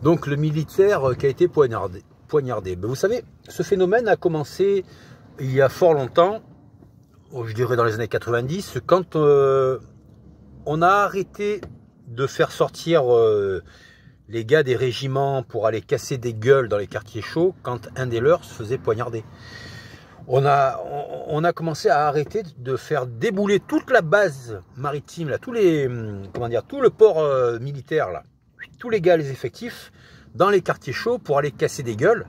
Donc le militaire qui a été poignardé. Ben, vous savez, ce phénomène a commencé il y a fort longtemps, je dirais dans les années 90, quand on a arrêté de faire sortir les gars des régiments pour aller casser des gueules dans les quartiers chauds quand un des leurs se faisait poignarder. On a commencé à arrêter de faire débouler toute la base maritime, là, tout le port militaire, là, tous les gars, les effectifs, dans les quartiers chauds pour aller casser des gueules,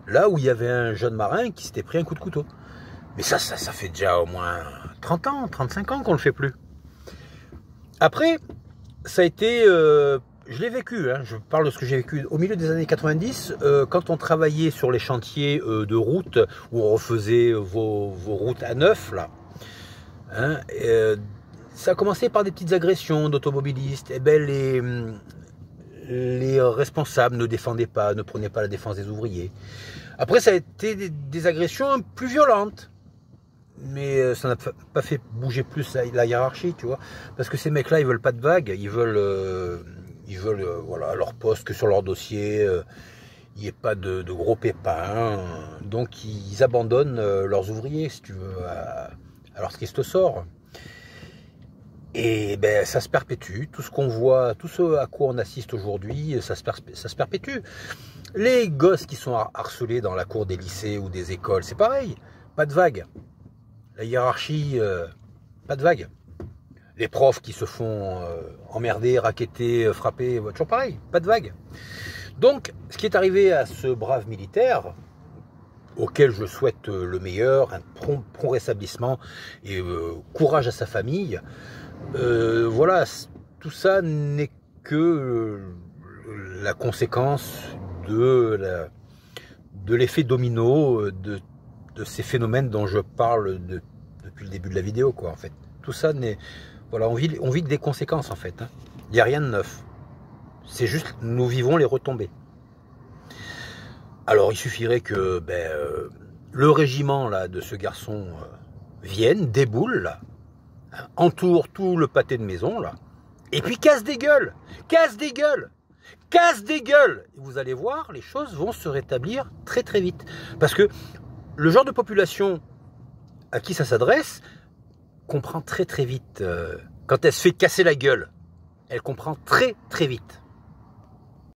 là où il y avait un jeune marin qui s'était pris un coup de couteau. Mais ça fait déjà au moins 30 ans, 35 ans qu'on ne le fait plus. Après, ça a été... je l'ai vécu, hein, je parle de ce que j'ai vécu au milieu des années 90, quand on travaillait sur les chantiers de route, où on refaisait vos routes à neuf, là, hein, ça a commencé par des petites agressions d'automobilistes. Et ben les responsables ne défendaient pas, ne prenaient pas la défense des ouvriers. Après, ça a été des agressions plus violentes. Mais ça n'a pas fait bouger plus la hiérarchie, tu vois. Parce que ces mecs-là, ils veulent pas de vagues, ils veulent voilà, à leur poste, que sur leur dossier, il n'y ait pas de gros pépins. Donc ils abandonnent leurs ouvriers, si tu veux, à leur triste sort. Et ben ça se perpétue. Tout ce qu'on voit, tout ce à quoi on assiste aujourd'hui, ça se perpétue. Les gosses qui sont harcelés dans la cour des lycées ou des écoles, c'est pareil. Pas de vagues. La hiérarchie, pas de vagues. Les profs qui se font emmerder, raqueter, frapper, toujours pareil, pas de vagues. Donc, ce qui est arrivé à ce brave militaire, auquel je souhaite le meilleur, un prompt rétablissement et courage à sa famille, voilà, tout ça n'est que la conséquence de l'effet domino de ces phénomènes dont je parle depuis le début de la vidéo, quoi, en fait. Tout ça n'est... Voilà, on vit des conséquences, en fait. Hein. Il n'y a rien de neuf. C'est juste, nous vivons les retombées. Alors, il suffirait que le régiment là, de ce garçon vienne, déboule, là, hein, entoure tout le pâté de maison, là, et puis casse des gueules. Casse des gueules. Casse des gueules. Et vous allez voir, les choses vont se rétablir très très vite. Parce que le genre de population à qui ça s'adresse comprend très très vite. Quand elle se fait casser la gueule, elle comprend très très vite.